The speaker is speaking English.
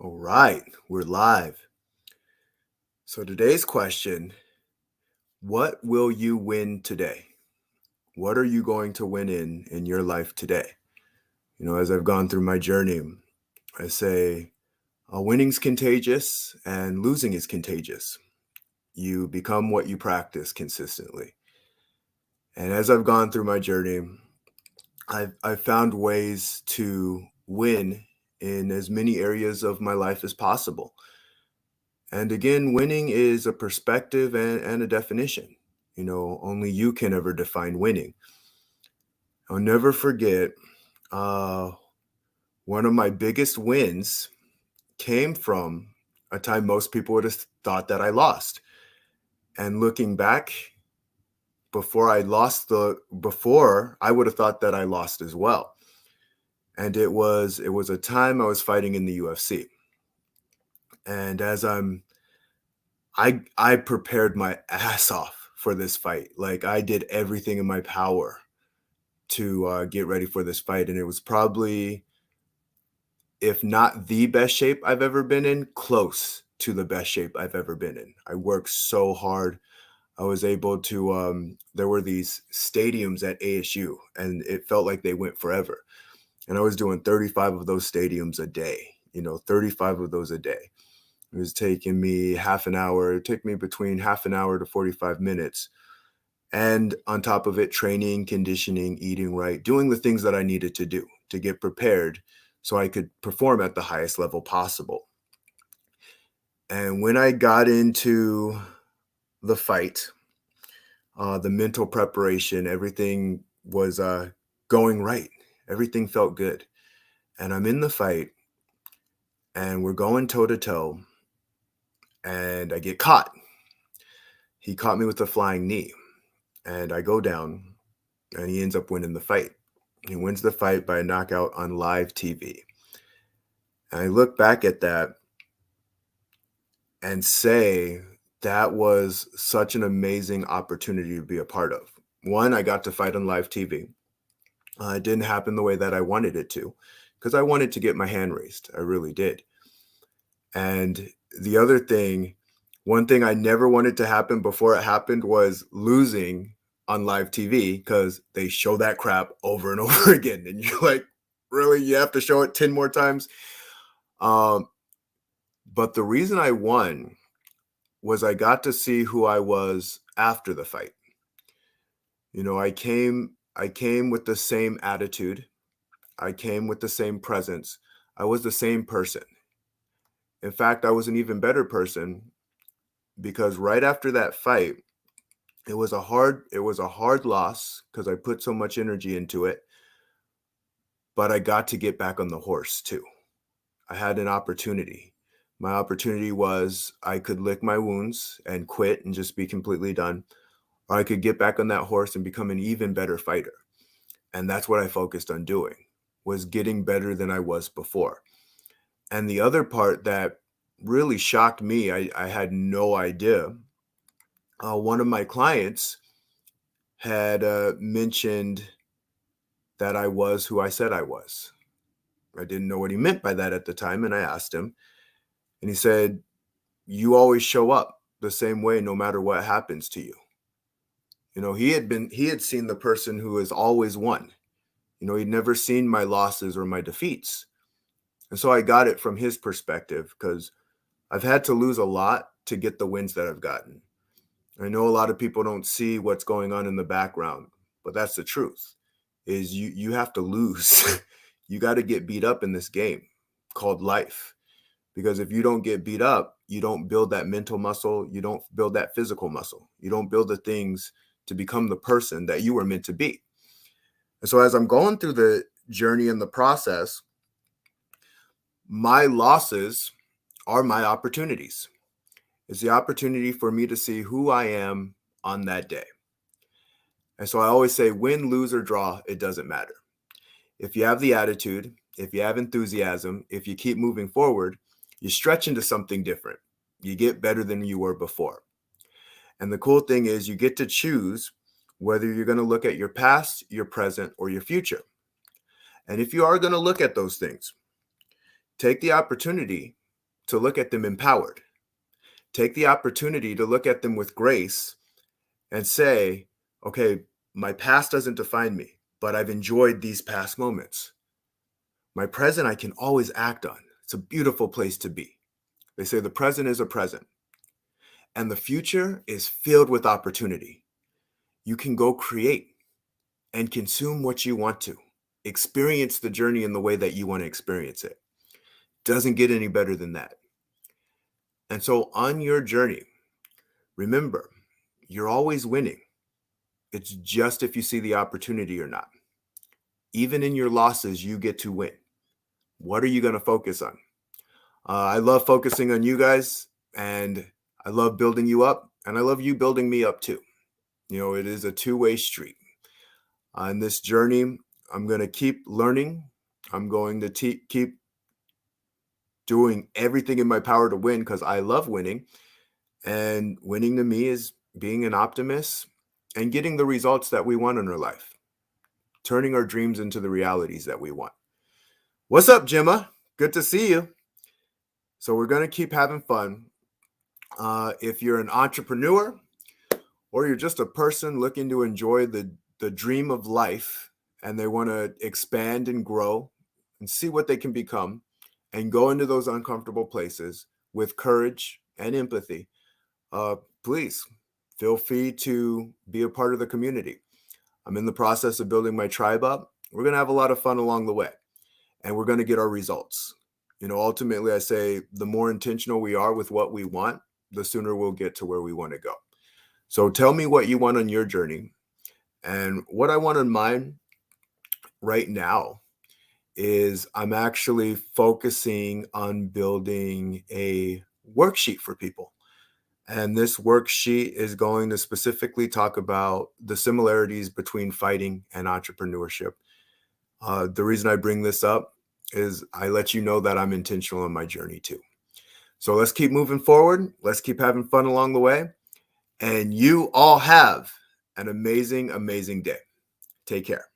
All right, we're live. So today's question, what will you win today? What are you going to win in your life today? As I've gone through my journey, I say winning's contagious and losing is contagious. You become what you practice consistently. And as I've gone through my journey, I've found ways to win in as many areas of my life as possible. And again, winning is a perspective and a definition. Only you can ever define winning. I'll never forget uh, one of my biggest wins came from a time most people would have thought that I lost. And looking back, before I would have thought that I lost as well. And it was a time I was fighting in the UFC. And I prepared my ass off for this fight. Like I did everything in my power to get ready for this fight, and it was probably, if not the best shape I've ever been in, close to the best shape I've ever been in. I worked so hard. I was able to. There were these stadiums at ASU, and it felt like they went forever. And I was doing 35 of those stadiums a day. 35 of those a day. It was taking me half an hour. It took me between half an hour to 45 minutes. And on top of it, training, conditioning, eating right, doing the things that I needed to do to get prepared so I could perform at the highest level possible. And when I got into the fight, the mental preparation, everything was going right. Everything felt good. And I'm in the fight and we're going toe to toe and I get caught. He caught me with a flying knee and I go down and he ends up winning the fight. He wins the fight by a knockout on live TV. And I look back at that and say that was such an amazing opportunity to be a part of. One, I got to fight on live TV. It didn't happen the way that I wanted it to because I wanted to get my hand raised. I really did. And the other thing, one thing I never wanted to happen before it happened was losing on live TV because they show that crap over and over again. And you're like, really? You have to show it 10 more times? But the reason I won was I got to see who I was after the fight. I came with the same attitude. I came with the same presence. I was the same person. In fact, I was an even better person because right after that fight, it was a hard loss because I put so much energy into it, but I got to get back on the horse too. I had an opportunity. My opportunity was I could lick my wounds and quit and just be completely done, or I could get back on that horse and become an even better fighter. And that's what I focused on doing, was getting better than I was before. And the other part that really shocked me, I had no idea. One of my clients had mentioned that I was who I said I was. I didn't know what he meant by that at the time. And I asked him, and he said, "You always show up the same way no matter what happens to you." He had seen the person who has always won. He'd never seen my losses or my defeats. And so I got it from his perspective because I've had to lose a lot to get the wins that I've gotten. I know a lot of people don't see what's going on in the background, but that's the truth. Is you have to lose. You got to get beat up in this game called life. Because if you don't get beat up, you don't build that mental muscle, you don't build that physical muscle. You don't build the things to become the person that you were meant to be. And so as I'm going through the journey and the process, my losses are my opportunities. It's the opportunity for me to see who I am on that day. And so I always say, win, lose, or draw, it doesn't matter. If you have the attitude, if you have enthusiasm, if you keep moving forward, you stretch into something different. You get better than you were before. And the cool thing is you get to choose whether you're going to look at your past, your present, or your future. And if you are going to look at those things, take the opportunity to look at them empowered. Take the opportunity to look at them with grace and say, okay, my past doesn't define me, but I've enjoyed these past moments. My present, I can always act on. It's a beautiful place to be. They say the present is a present, and the future is filled with opportunity. You can go create and consume what you want to, experience the journey in the way that you want to experience it. Doesn't get any better than that. And so on your journey, remember, you're always winning. It's just if you see the opportunity or not. Even in your losses, you get to win. What are you going to focus on? I love focusing on you guys, and I love building you up, and I love you building me up too. You know, it is a two-way street. On this journey, I'm going to keep learning. I'm going to keep doing everything in my power to win because I love winning. And winning to me is being an optimist and getting the results that we want in our life, turning our dreams into the realities that we want. What's up, Gemma? Good to see you. So we're going to keep having fun. If you're an entrepreneur or you're just a person looking to enjoy the dream of life and they want to expand and grow and see what they can become and go into those uncomfortable places with courage and empathy, please feel free to be a part of the community. I'm in the process of building my tribe up. We're going to have a lot of fun along the way, and we're going to get our results. You know, ultimately, I say the more intentional we are with what we want, the sooner we'll get to where we want to go. So tell me what you want on your journey. And what I want on mine right now is I'm actually focusing on building a worksheet for people. And this worksheet is going to specifically talk about the similarities between fighting and entrepreneurship. The reason I bring this up is I let you know that I'm intentional on my journey too. So let's keep moving forward. Let's keep having fun along the way. And you all have an amazing, amazing day. Take care.